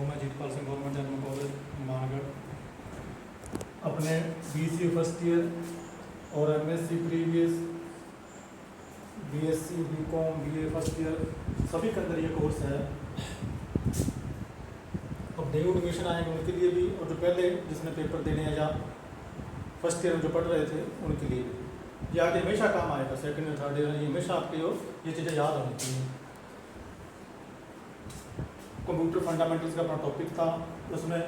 हूँ मैं Jeetpal Singh, government general college Mangarh. अपने BC फर्स्ट ईयर और MSc previous, BSc BCom BA first year सभी के अंदर ये कोर्स है। अब न्यू एडमिशन आएंगे उनके लिए भी, और जो पहले जिसने पेपर देने हैं या फर्स्ट ईयर में जो पढ़ रहे थे उनके लिए भी ये आगे हमेशा काम आएगा। सेकंड ईयर थर्ड ईयर ये हमेशा आपके ये चीज़ें याद होनी चाहिए। कंप्यूटर फंडामेंटल्स का अपना टॉपिक था, उसमें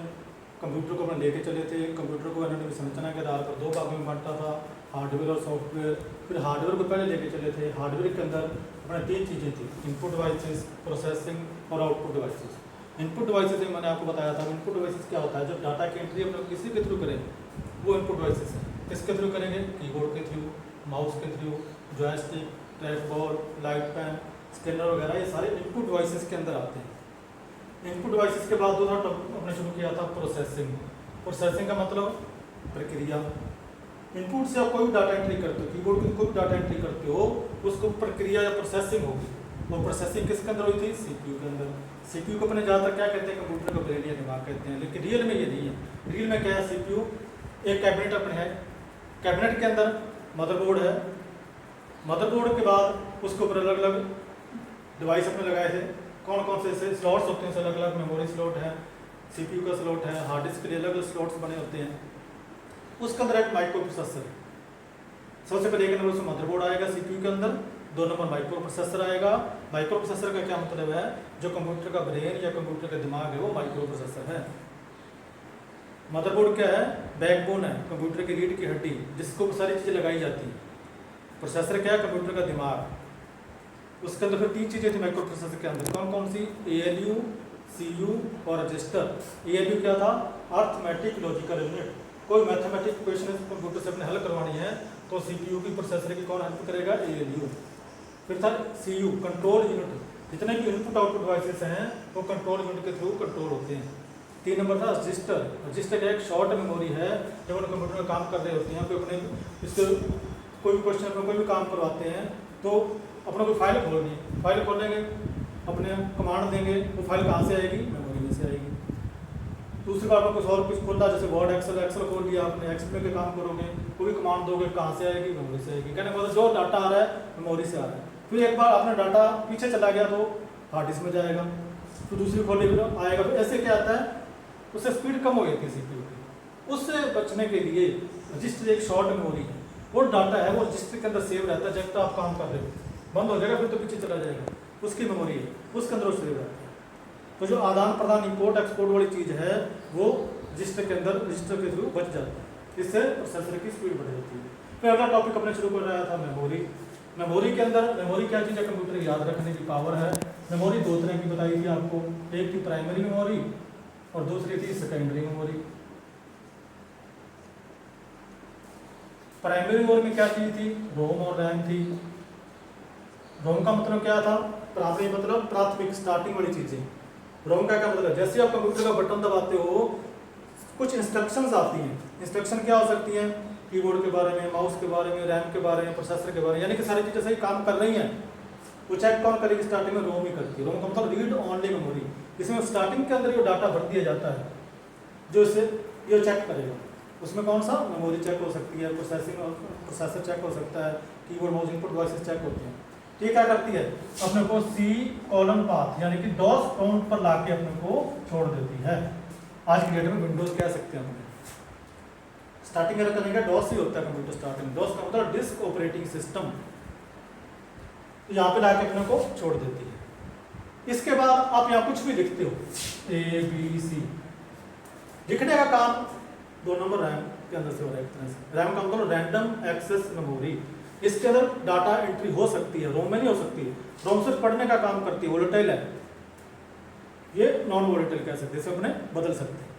कंप्यूटर को अपन लेके चले थे। कंप्यूटर को एनाटॉमी संरचना के आधार पर 2 भागों में बांटा था, हार्डवेयर और सॉफ्टवेयर। फिर हार्डवेयर को पहले लेके चले थे। हार्डवेयर के अंदर अपने 3 चीज़ें थी, इनपुट डिवाइसेस, प्रोसेसिंग और आउटपुट डिवाइसेस। इनपुट डिवाइसेस मैंने आपको बताया था। इनपुट डिवाइसेस क्या होता है? जब डाटा की एंट्री हम लोग किसी के थ्रू करें वो इनपुट डिवाइसेस है। किसके थ्रू करेंगे? कीबोर्ड के थ्रू, माउस के through, joystick, trackball, light pen, scanner वगैरह, ये सारे इनपुट डिवाइसेस के अंदर आते हैं। इनपुट डिवाइसेस के बाद दूसरा टॉपिक अपने शुरू किया था प्रोसेसिंग। प्रोसेसिंग का मतलब प्रक्रिया। इनपुट से आप कोई भी डाटा एंट्री करते हो, कीबोर्ड की कोई भी डाटा एंट्री करते हो, उसको प्रक्रिया या प्रोसेसिंग होगी। और प्रोसेसिंग किसके अंदर हुई थी? CPU के अंदर। CPU को अपने ज़्यादातर क्या कहते हैं? कंप्यूटर का ब्रेन या दिमाग कहते हैं, लेकिन रियल में ये नहीं है। रियल में क्या है? CPU एक कैबिनेट अपने है। कैबिनेट के अंदर मदरबोर्ड है। मदरबोर्ड के बाद उसके ऊपर अलग अलग डिवाइस अपने लगाए थे। कौन कौन से स्लॉट्स होते हैं? अलग अलग मेमोरी स्लॉट है, CPU का स्लॉट है, हार्ड डिस्क के लिए अलग अलग स्लॉट्स बने होते हैं। उसके अंदर एक माइक्रो प्रोसेसर है। सबसे पहले एक नंबर उसमें मदरबोर्ड आएगा CPU के अंदर, 2 नंबर माइक्रो प्रोसेसर आएगा। माइक्रो प्रोसेसर का क्या मतलब है? जो कंप्यूटर का ब्रेन या कंप्यूटर का दिमाग है वो माइक्रो प्रोसेसर है। मदरबोर्ड क्या है? बैकबोन है, कंप्यूटर की रीढ़ की हड्डी जिसको सारी चीज़ें लगाई जाती हैं। प्रोसेसर क्या है? कंप्यूटर का दिमाग। उसके अंदर फिर 3 चीज़ें थी माइक्रो प्रोसेसर के अंदर। कौन कौन सी? ALU, CU और रजिस्टर। ALU क्या था? Arithmetic logical unit. कोई मैथमेटिक क्वेश्चन कंप्यूटर से अपने हल करवानी है तो CPU की प्रोसेसर की कौन हेल्प करेगा? ALU। फिर था CU, कंट्रोल यूनिट। जितने भी इनपुट आउटपुट डिवाइसेस हैं वो कंट्रोल यूनिट के थ्रू कंट्रोल होते हैं। 3 नंबर था रजिस्टर। रजिस्टर क्या? एक शॉर्ट मेमोरी है। जब हम कंप्यूटर में काम कर रहे होते हैं, कोई अपने इससे कोई भी क्वेश्चन में कोई भी काम करवाते हैं तो अपना कोई फाइल खोलनी है, फाइल खोलेंगे, अपने कमांड देंगे, वो फाइल कहाँ से आएगी? मेमोरी में से आएगी। दूसरी बार में कुछ और कुछ खोलता है, जैसे वर्ड, एक्सेल खोल लिया आपने, एक्सेल में काम करोगे, कोई भी कमांड दोगे, कहाँ से आएगी? मेमोरी से आएगी। कहने का मतलब जो डाटा आ रहा है मेमोरी से आ रहा है। फिर एक बार अपना डाटा पीछे चला गया तो हार्ड डिस्क में जाएगा, फिर दूसरी खोलेगी तो आएगा। फिर ऐसे क्या आता है? उससे स्पीड कम हो गई थी CPU की। उससे बचने के लिए रजिस्टर एक शॉर्ट मेमोरी है। वो डाटा है वो रजिस्टर के अंदर सेव रहता है। जब तक आप काम कर रहे हो बंद हो जाएगा फिर तो पीछे चला जाएगा, उसकी मेमोरी है, उसके अंदर सेव रहता है। तो जो आदान प्रदान इंपोर्ट एक्सपोर्ट वाली चीज़ है वो रजिस्टर के अंदर रजिस्टर के थ्रू बच जाता है। इससे प्रोसेसर की स्पीड बढ़ जाती है। फिर अगला टॉपिक अपने शुरू कर रहा था मेमोरी। मेमोरी के अंदर मेमोरी क्या चीज़ है? कंप्यूटर की याद रखने की पावर है। मेमोरी 2 तरह की बताई थी आपको, एक थी प्राइमरी मेमोरी और दूसरी थी सेकेंडरी मेमोरी। प्राइमरी मेमोरी में क्या चीज़ थी? रोम और रैम थी। रोम का मतलब क्या था? प्राइमरी मतलब प्राथमिक स्टार्टिंग वाली चीज़ें। रोम का क्या मतलब? जैसे आप कंप्यूटर का बटन दबाते हो कुछ इंस्ट्रक्शंस आती हैं। इंस्ट्रक्शन क्या हो सकती हैं? कीबोर्ड के बारे में, माउस के बारे में, रैम के बारे में, प्रोसेसर के बारे में, यानी कि सारी चीज़ें सही काम कर रही हैं। वो चेक कौन करेगी? स्टार्टिंग में रोम ही करती है। रोम का मतलब रीड ओनली मेमोरी। इसमें स्टार्टिंग के अंदर ये डाटा भर दिया जाता है जो इसे ये चेक करेगा। उसमें कौन सा? मेमोरी चेक हो सकती है, प्रोसेसर चेक हो सकता है, keyboard mouse input devices check होते हैं। ये क्या करती है? अपने को C: पाथ यानी कि DOS प्रॉम्प्ट पर लाके अपने को छोड़ देती है। आज की डेट में विंडोज कह सकते हैं अपने स्टार्टिंग करने का DOS ही होता है कंप्यूटर स्टार्टिंग। DOS का मतलब डिस्क ऑपरेटिंग सिस्टम। यहाँ पे लाके अपने को छोड़ देती है। इसके बाद आप यहाँ कुछ भी लिखते हो, ABC, लिखने का काम 2 नंबर रैम के अंदर से हो रहा है। एक तरह से रैम का मतलब रैंडम एक्सेस मेमोरी। इसके अंदर डाटा एंट्री हो सकती है, रोम में नहीं हो सकती है। रोम सिर्फ पढ़ने का काम करती है, वोलेटाइल है। ये नॉन वोलेटाइल कह सकते हैं, इसे अपने बदल सकते हैं।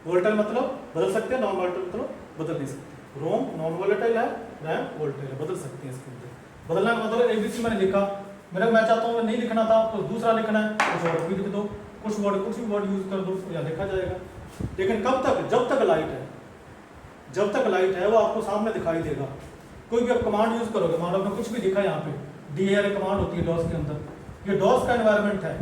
वोलेटाइल मतलब बदल सकते हैं, नॉन वोलेटाइल मतलब बदल नहीं सकते। रोम नॉन वोलेटाइल है, रैम वोलेटाइल है, बदल सकते हैं इसके अंदर। बदलना का मतलब ABC मैंने लिखा, मेरा मैं चाहता हूँ नहीं लिखना था तो दूसरा लिखना है, कुछ और भी लिख दो, कुछ भी वर्ड यूज कर दो, यहाँ लिखा जाएगा। लेकिन कब तक? जब तक लाइट है। जब तक लाइट है वो आपको सामने दिखाई देगा। कोई भी आप कमांड यूज करोगे, मान लो आपने कुछ भी लिखा है, यहाँ पे DAR कमांड होती है DOS के अंदर। ये DOS का एनवायरनमेंट है।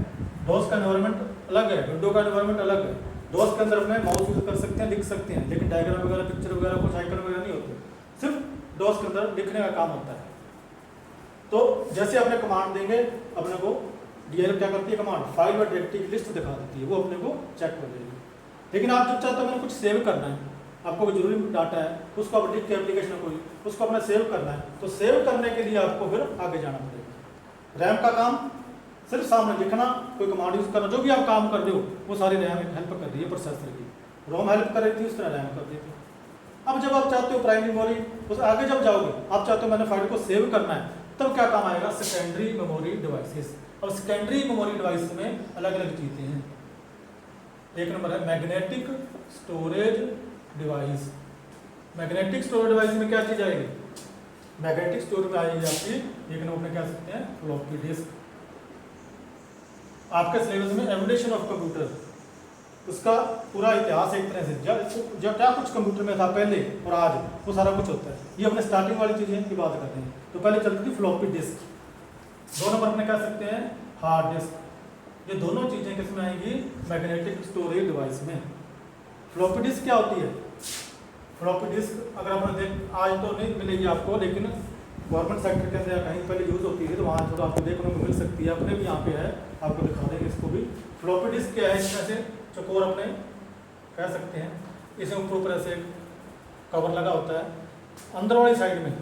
DOS का एनवायरनमेंट अलग है, विंडो का एनवायरनमेंट अलग है। डॉस के अंदर अपने माउस यूज कर सकते हैं, लिख सकते हैं, लेकिन डायग्राम वगैरह, पिक्चर वगैरह, कुछ आइकन वगैरह नहीं होते, सिर्फ डॉस के अंदर लिखने का काम होता है। तो जैसे अपने कमांड देंगे, अपने को डीएल क्या करती है कमांड, फाइल और डायरेक्टरी की लिस्ट दिखा देती है, वो अपने को चेक कर देगी। लेकिन आप जब चाहते हो मैंने कुछ सेव करना है, आपको कोई जरूरी डाटा है, उसको आप लिख के एप्लीकेशन कोई उसको अपना सेव करना है, तो सेव करने के लिए आपको फिर आगे जाना पड़ेगा। रैम का काम सिर्फ सामने लिखना, कोई कमांड यूज करना, जो भी आप काम कर रहे हो वो सारी रैम हेल्प कर रही है प्रोसेसर की, रोम हेल्प कर रही थी, उस तरह रैम कर रही थी। अब जब आप चाहते हो प्राइमरी मेमोरी, उस आगे जब जाओगे आप चाहते हो मैंने फाइल को सेव करना है, तब क्या काम आएगा, सेकेंडरी मेमोरी डिवाइसेस। अब सेकेंडरी मेमोरी डिवाइस में अलग अलग चीजें हैं। एक नंबर है magnetic storage device. Magnetic storage device में क्या चीज आएगी, मैग्नेटिक स्टोरेज में आएगी आपकी एक नंबर में कह सकते हैं फ्लॉपी डिस्क। आपके सिलेबस में एवोल्यूशन ऑफ कंप्यूटर, उसका पूरा इतिहास एक तरह से जब क्या कुछ कंप्यूटर में था पहले और आज, वो सारा कुछ होता है। ये अपने स्टार्टिंग वाली चीजें की बात करते हैं। तो पहले चलती थी फ्लॉपी डिस्क, 2 नंबर में कह सकते हैं हार्ड डिस्क। ये दोनों चीजें किसमें आएंगी, मैग्नेटिक स्टोरेज डिवाइस में। फ्लॉपी डिस्क क्या होती है, फ्लॉपी डिस्क अगर आपने देख, आज तो नहीं मिलेगी आपको, लेकिन गवर्नमेंट सेक्टर के अंदर कहीं पहले यूज होती है, तो वहाँ थोड़ा आपको देखने को मिल सकती है। अपने भी यहाँ पे है, आपको दिखा देंगे इसको भी। फ्लॉपी डिस्क क्या है, इसमें से चकोर अपने कह सकते हैं, इसे ऊपर ऐसे कवर लगा होता है, अंदर वाली साइड में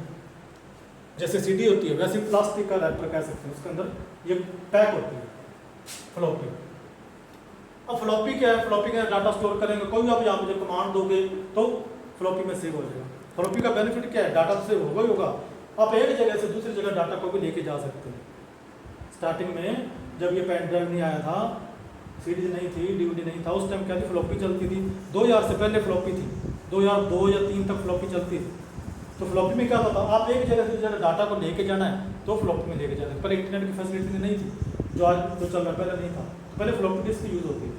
जैसे सीडी होती है वैसे प्लास्टिक का रैपर कह सकते हैं, उसके अंदर ये पैक होती है फ्लॉपी। अब फ्लॉपी क्या है, फ्लॉपी का डाटा स्टोर करेंगे, कोई भी आप यहाँ पे कमांड दोगे तो फ्लॉपी में सेव हो जाएगा। फ्लॉपी का बेनिफिट क्या है, डाटा तो सेव होगा ही होगा, आप एक जगह से दूसरी जगह डाटा को भी लेके जा सकते हैं। स्टार्टिंग में जब ये पेन ड्राइव नहीं आया था, सीडी नहीं थी, डीवीडी नहीं था, उस टाइम क्या थी, फ्लॉपी चलती थी। 2000 से पहले फ्लॉपी थी, 2002 या 3 तक फ्लॉपी चलती थी। तो फ्लॉपी में क्या होता था, आप एक जगह से दूसरी जगह डाटा को लेके जाना है तो फ्लॉपी में लेके जाते थे। पहले इंटरनेट की फैसिलिटी नहीं थी, जो आज जो चल रहा पहले नहीं था, तो पहले फ्लॉपी डिस्क यूज होती थी।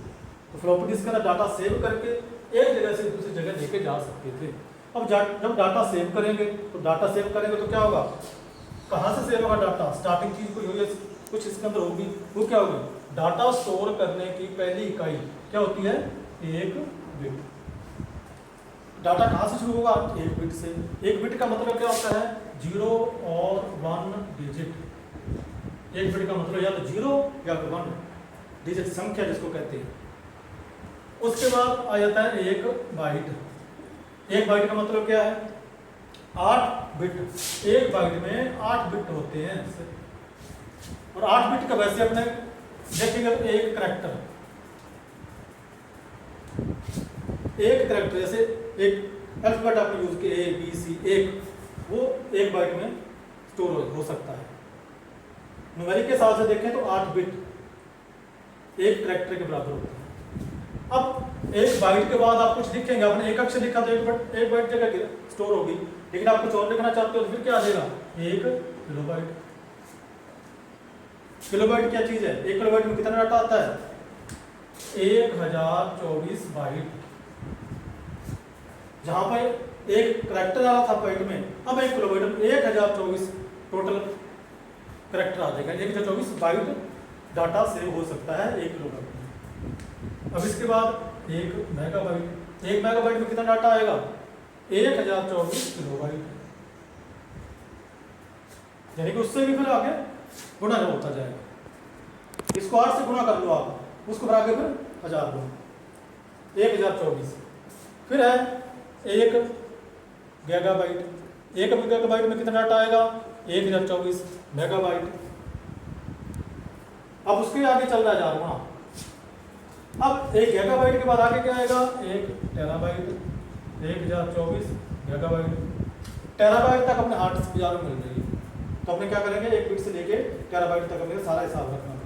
तो फ्लॉपी डिस्क का डाटा सेव करके एक जगह से दूसरी जगह लेके जा सकते थे। अब जब डाटा सेव करेंगे तो क्या होगा, कहाँ से सेव होगा डाटा, स्टार्टिंग चीज कोई होगी, कुछ इसके अंदर होगी, वो क्या होगी, डाटा स्टोर करने की पहली इकाई क्या होती है, एक बिट। डाटा कहाँ से शुरू होगा, एक बिट से। एक बिट का मतलब क्या होता है, 0 और 1 डिजिट। एक बिट का मतलब या तो 0 या तो 1 डिजिट संख्या जिसको कहते हैं। उसके बाद आ जाता है एक बाइट। एक बाइट का मतलब क्या है, 8 बिट। एक बाइट में 8 बिट होते हैं, और 8 बिट का वैसे अपने देखेंगे तो एक करैक्टर जैसे एक अल्फाबेट आपने यूज किया A B C, एक वो एक बाइट में स्टोर हो सकता है। न्यूमेरिक के हिसाब से देखें तो 8 बिट एक करैक्टर के बराबर होते हैं। अब एक बाइट के बाद आप कुछ लिखेंगे, आपने एक अक्षर लिखा तो एक बाइट जगह स्टोर होगी, लेकिन आप कुछ और लिखना चाहते हो तो फिर क्या आ जाएगा, एक किलोबाइट। किलोबाइट क्या चीज है, एक किलोबाइट में कितना डाटा आता है, 1024 बाइट। जहां पर एक करैक्टर आ रहा था बाइट में, अब एक किलोबाइट में 1024 टोटल करैक्टर आ जाएगा। 1024 बाइट डाटा सेव हो सकता है एक किलोबाइट में। अब इसके बाद एक मेगाबाइट। एक मेगाबाइट में कितना डाटा आएगा, 1024 किलोबाइट। यानी कि उससे भी फिर आगे गुणा होता जाएगा। इसको 8 से गुणा कर लो आप, उसको फिर आगे फिर 1000 गुना, 1024। फिर है एक गीगाबाइट। एक गीगाबाइट में कितना डाटा आएगा, 1024 मेगाबाइट। अब उसके आगे चल रहा है 1000 गुना। अब एक गीगाबाइट के बाद आगे क्या आएगा, एक टेराबाइट। 1024 गीगाबाइट। टेराबाइट तक अपने हार्ड डिस्क बाजार में मिल रही है, तो अपने क्या करेंगे, एक बिट से लेके टेराबाइट तक अपने सारा हिसाब रखना पड़ेगा।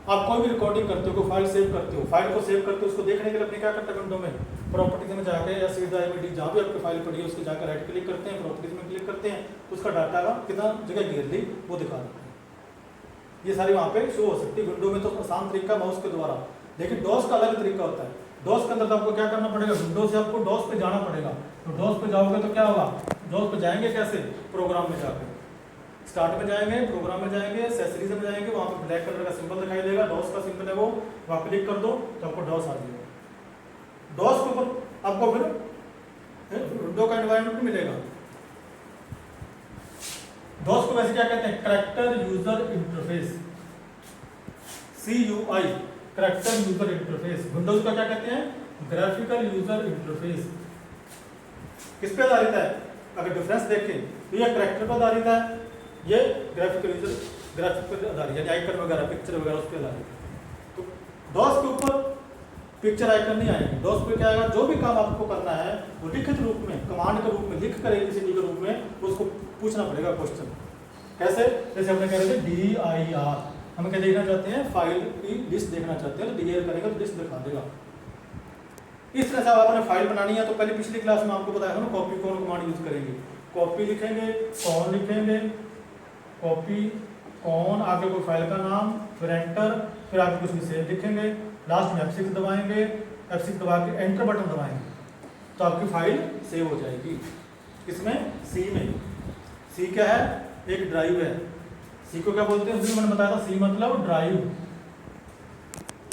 आप कोई भी रिकॉर्डिंग करते हो, कोई फाइल सेव करते हो, फाइल को सेव करते हो, उसको देखने के लिए अपने क्या करते हैं, विंडो में प्रॉपर्टीज में जाके या सीधा इमेज जहाँ भी आपकी फाइल पड़ी है उसको जाकर राइट क्लिक करते हैं, प्रॉपर्टीज में क्लिक करते हैं, उसका डाटा का कितना जगह क्लियरली वो दिखा देते हैं। ये सारी वहाँ पे शो हो सकती है। विंडो में तो आसान तरीका माउस के द्वारा, लेकिन डॉस का अलग तरीका होता है। डॉस के अंदर तो आपको क्या करना पड़ेगा, विंडो से आपको डॉस पे जाना पड़ेगा। तो डॉस पे जाओगे तो क्या होगा, डॉस पे जाएंगे कैसे, प्रोग्राम में जाकर स्टार्ट में जाएंगे, प्रोग्राम में जाएंगे, एसेसरीज में जाएंगे, वहाँ पे ब्लैक कलर का सिंबल दिखाई देगा, डॉस का सिंबल है वो, वहाँ क्लिक कर दो तो आपको डॉस आ जाएगा। डॉस के ऊपर आपको फिर विंडो का एनवायरनमेंट मिलेगा। डॉस को वैसे क्या कहते हैं? Character user interface, CUI, character user interface. Windows का क्या कहते हैं? Graphical user interface. किस पे आधारित है? अगर डिफरेंस देखें तो ये कैरेक्टर पर आधारित है, ये ग्राफिकल यूजर ग्राफिक पर आधारित है, यानी आइकन वगैरह, पिक्चर वगैरह उस पर आधारित है। तो डॉस के ऊपर पिक्चर आइकन नहीं आएंगे। डॉस पे क्या आएगा? जो भी काम आपको करना है वो लिखित रूप में, कमांड के रूप में लिख कर ABCD के रूप में उसको पूछना पड़ेगा क्वेश्चन। कैसे? जैसे हमने कह रहे थे DIR, हम क्या देखना चाहते हैं? फाइल की लिस्ट देखना चाहते हैं, तो DIR करेंगे तो लिस्ट दिखा देगा। इस तरह से आपने फाइल बनानी है तो पहले पिछली क्लास में आपको बताया था ना, कॉपी कौन कमांड यूज करेंगे। कॉपी लिखेंगे, कौन लिखेंगे, कॉपी कौन, आगे कोई फाइल का नाम, फिर एंटर, फिर आगे कुछ विशेष लिखेंगे, लास्ट में F6 दबाएंगे, F6 दबा के एंटर बटन दबाएंगे तो आपकी फाइल सेव हो जाएगी। इसमें C में, C क्या है? एक ड्राइव है। C को क्या बोलते हैं? मैंने बताया था, C मतलब ड्राइव,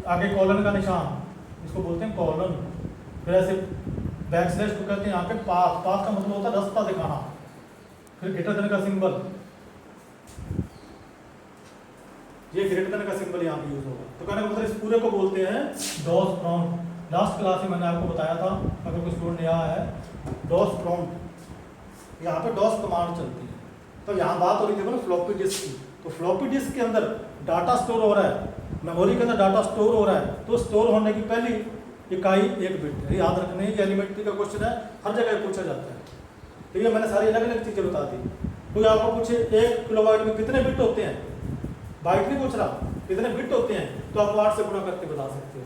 आगे कॉलन का निशान, इसको बोलते हैं कॉलन, फिर ऐसे बैकस्लैश को कहते हैं यहाँ पे पाथ, पाथ का मतलब होता है रास्ता दिखाना, फिर ग्रेटर देन का सिंबल, ये ग्रेटर देन का सिंबल यहाँ पे यूज होगा। तो कहने का मतलब इस पूरे को बोलते हैं डॉस प्रॉम्प्ट। लास्ट क्लास में मैंने आपको बताया था, अगर कोई स्टूडेंट नया है, डॉस प्रॉम्प्ट, यहाँ पे डॉस कमांड चलती है। तो यहाँ बात हो रही थी ना फ्लॉपी डिस्क की, तो फ्लॉपी डिस्क के अंदर डाटा स्टोर हो रहा है, मेमोरी के अंदर डाटा स्टोर हो रहा है, तो स्टोर होने की पहली इकाई 1 बिट है। याद रखने, ये एलिमेंट्री का क्वेश्चन है, हर जगह पूछा जाता है। तो ये मैंने सारी अलग अलग चीजें बता दी। कोई आपको पूछे 1 किलोबाइट में कितने बिट होते हैं, बाइट नहीं पूछ रहा, कितने बिट होते हैं, तो आप 8 से गुणा करके बता सकते हो।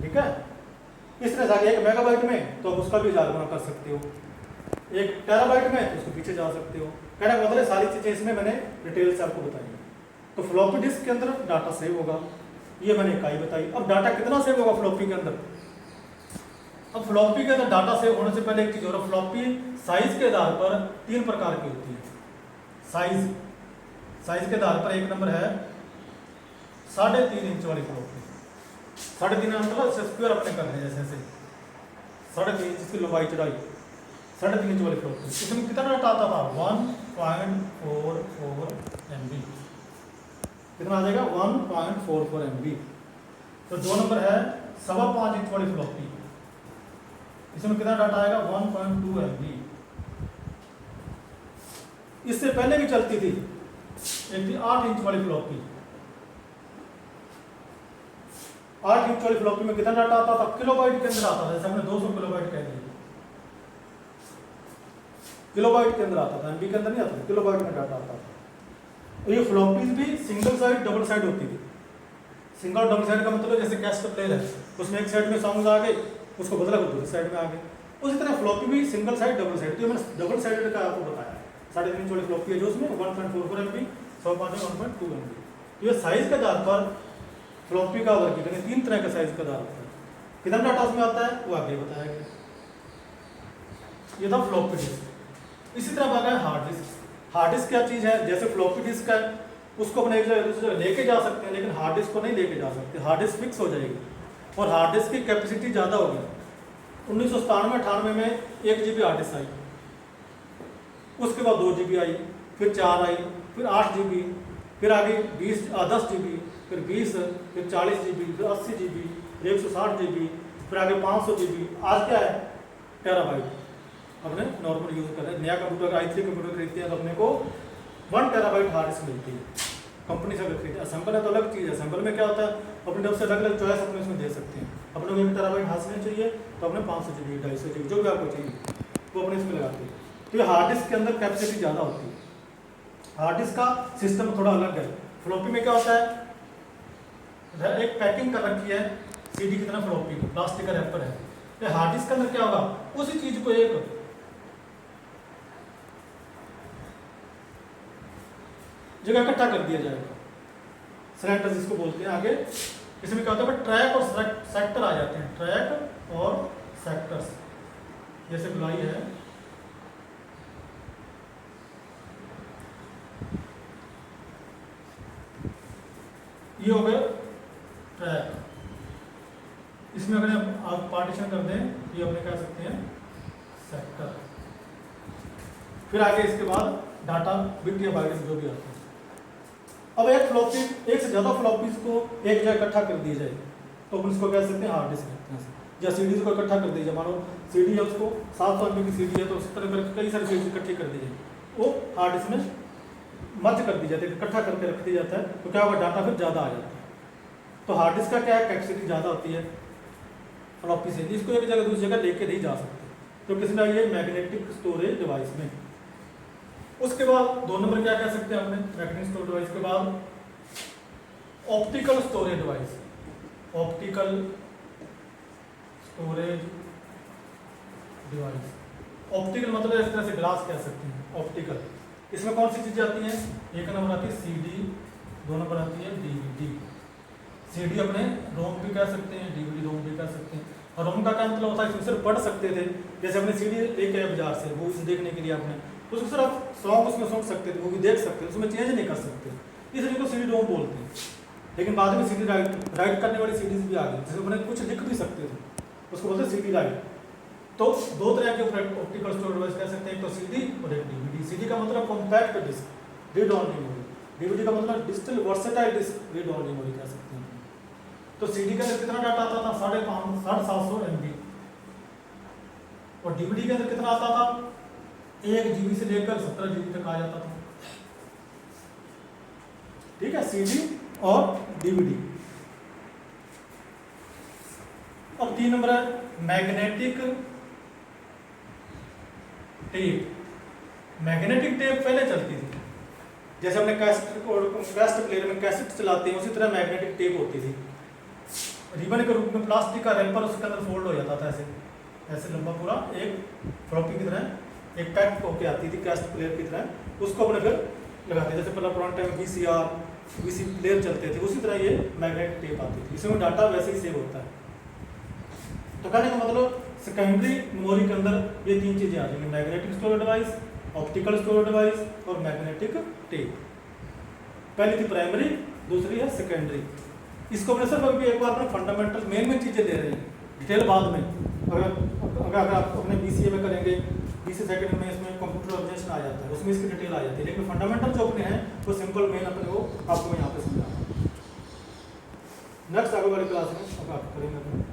ठीक है? इस तरह से 1 मेगाबाइट में तो आप उसका भी 1000 गुणा कर सकते हो, 1 टेराबाइट में तो उसके पीछे जा सकते हो। कहने का मतलब सारी चीजें इसमें मैंने डिटेल से आपको बताई। तो फ्लॉपी डिस्क के अंदर डाटा सेव होगा, ये मैंने इकाई बताई। अब डाटा कितना सेव होगा फ्लॉपी के अंदर? अब फ्लॉपी के अंदर डाटा सेव होने से पहले एक चीज और, फ्लॉपी साइज के आधार पर 3 प्रकार की होती है। साइज के आधार पर एक नंबर है 3.5 इंच वाली फ्लॉपी। 3.5 मतलब स्क्वायर अपने कर रहे हैं जैसे ऐसे 3.5 इंच की लंबाई चौड़ाई, 3.5 इंच वाली फ्लॉपी। इसमें कितना डाटा आता था? 1.44 MB। कितना आ जाएगा? 1.44 MB। तो 2 नंबर है 5.25 इंच वाली फ्लॉपी, इसमें कितना डाटा आएगा? 1.2 MB। इससे पहले भी चलती थी एक थी 8 इंच वाली फ्लॉपी। 8 इंच वाली फ्लॉपी में कितना डाटा आता था? किलोबाइट के अंदर आता था, जैसे हमने 200 किलोबाइट कह दिया, किलोबाइट के अंदर आता था, एमबी के अंदर नहीं आता था, किलोबाइट में डाटा आता था। तो ये फ्लॉपीज भी सिंगल साइड डबल साइड होती थी। सिंगल डबल साइड का मतलब जैसे कैसेट प्लेयर है, उसमें एक साइड में सॉन्ग आ गए, उसको बदला कर दूसरी साइड में आ गए, उसी तरह फ्लॉपी भी सिंगल साइड डबल साइड। तो मैंने डबल साइड का आपको बताया, 3.5 इंच वाली फ्लॉपी है जो उसमें 1.44 MB, 1.2 MB। तो ये साइज के आधार पर फ्लॉपी का वर्गीकरण 3 तरह के साइज के आधार पर कितना डाटा उसमें आता है वो आगे बताया गया। ये था फ्लॉपी डिस्क। इसी तरह बात है हार्ड डिस्क। हार्ड डिस्क क्या चीज़ है? जैसे फ्लॉपी डिस्क है उसको अपने एक जगह लेके जा सकते हैं, लेकिन हार्ड डिस्क को नहीं लेके जा सकते। हार्ड डिस्क फिक्स हो जाएगी और हार्ड डिस्क की कैपेसिटी ज़्यादा होगी। 1997-98 में 1 GB हार्ड डिस्क आई, उसके बाद 2 GB आई, फिर 4 आई, फिर 8 GB, फिर आगे 10 GB, फिर 20, फिर 40 GB, फिर 80 GB, फिर 160 GB, फिर आगे 500 GB। आज क्या है? टेराबाइट। अपने नॉर्मल यूज कर रहे हैं। नया कंप्यूटर i3 कंप्यूटर खरीदते हैं तो अपने को 1 टेराबाइट हार्ड डिस्क मिलती है कंपनी से। अगर खरीदते हैं असेंबल है तो अलग चीज़ है। असेंबल में क्या होता है, अपनी तरफ से अलग अलग चॉइस अपने इसमें दे सकते हैं। अपने को 1 टेराबाइट हाथ में चाहिए तो अपने 500 GB, 250 GB, जो भी आपको चाहिए वो अपने इसमें लगाते हैं। तो ये हार्ड डिस्क के अंदर कैपेसिटी ज़्यादा होती है। हार्ड डिस्क का सिस्टम थोड़ा अलग है। फ्लॉपी में क्या होता है, एक पैकिंग कर रखी है CD की तरह फ्लॉपी की, प्लास्टिक का रैपर है। तो हार्ड डिस्क के अंदर क्या होगा, उसी चीज़ को एक जगह इकट्ठा कर दिया जाएगा। सिलेंडर जिसको बोलते हैं। आगे इसमें क्या होता है, ट्रैक और सेक्टर आ जाते हैं। ट्रैक और सेक्टर्स, जैसे गुलाई है, ये हो गया ट्रैक। इसमें अगर आप पार्टीशन कर दें, ये अपने कह सकते हैं सेक्टर। फिर आगे इसके बाद डाटा बिट या बाइट्स जो भी आते हैं। अब एक फ्लॉपी, एक से ज़्यादा फ्लॉपीज को एक जगह इकट्ठा कर दिया जाए तो अपन इसको कह सकते हैं हार्ड डिस्क कहते हैं। या सीडीज को इकट्ठा कर दीजिए, मानो सीडी है उसको 700 MB की सीडी है तो उस तरह कर कई सारी सीडीज इकट्ठी कर दी जाए, वो हार्ड डिस्क में मर्ज कर दी जाती है, इकट्ठा करके रख दिया जाता है, तो क्या होगा डाटा फिर ज़्यादा आ जाता है। तो हार्ड डिस्क का क्या है, कैपेसिटी ज़्यादा होती है फ्लॉपी से, इसको एक जगह दूसरी जगह लेके नहीं जा सकते, तो किसी ना ये मैग्नेटिक स्टोरेज डिवाइस में। उसके बाद 2 नंबर क्या कह सकते हैं हमने मैग्नेटिक स्टोरेज डिवाइस के बाद optical storage device. Optical storage device, optical मतलब इस तरह से ग्लास कह सकते हैं ऑप्टिकल। इसमें कौन सी चीजें आती हैं, एक नंबर आती है सीडी, 2 नंबर आती है डीवीडी। सीडी अपने रोम भी कह सकते हैं, डीवीडी रोम भी कह सकते हैं। और रोम का क्या मतलब होता है, इसमें सिर्फ पढ़ सकते थे, जैसे अपने सीडी लेके आए बाजार से मूवीज देखने के लिए आपने, तो उसको सिर्फ सॉन्ग उसमें सुन सकते थे, मूवी देख सकते थे, उसमें चेंज नहीं कर सकते, इसलिए को सीडी रोम बोलते हैं। लेकिन बाद में सीडी राइट करने वाली सीडीज भी आ गई, जिसमें अपने कुछ लिख भी सकते थे, उसको बोलते हैं सीडी राइट। तो 2 तरह के ऑप्टिकल स्टोरेज डिवाइस कह सकते हैं, एक तो सीडी और एक डीवीडी। सीडी का मतलब compact disc, read only memory. DVD का मतलब digital versatile disc, read only memory कह सकते हैं। तो सीडी के अंदर कितना डाटा आता था, 750 MB, और डीवीडी के अंदर कितना आता था, 1 GB से लेकर 17 GB तक आ जाता था। ठीक है, सीडी और डीवीडी। अब 3 नंबर है मैग्नेटिक टेप। मैग्नेटिक टेप पहले चलती थी, जैसे हमने कैसेट प्लेयर में कैसेट चलाते हैं, उसी तरह मैग्नेटिक टेप होती थी। रिबन के रूप में प्लास्टिक का रैपर उसके अंदर फोल्ड हो जाता था, ऐसे ऐसे लंबा पूरा, एक फ्लॉपी की तरह एक पैक होके आती थी कैसेट प्लेयर की तरह, उसको अपने फिर लगाते, जैसे पहला पुराने टाइम में VC प्लेयर चलते थे, उसी तरह ये मैग्नेटिक टेप आती थी, इसमें डाटा वैसे ही सेव होता है। तो कहने का मतलब सेकेंडरी मेमोरी के अंदर ये 3 चीजें आ जाएंगी, magnetic storage device, optical storage device और मैग्नेटिक टेप। पहली थी प्राइमरी, दूसरी है सेकेंडरी। इसको अपने सिर्फ अभी एक बार अपने फंडामेंटल मेन चीजें दे रहे हैं, डिटेल बाद में। अगर आप अपने BCA में करेंगे, BCA सेकेंड में इसमें कंप्यूटर ऑर्गेनाइजेशन आ जाता है, उसमें इसकी डिटेल आ जाती है, लेकिन फंडामेंटल जो अपने हैं वो सिंपल मेन अपने वो आपको यहाँ पे समझा। नेक्स्ट आगे वाली क्लास में अब आप करेंगे।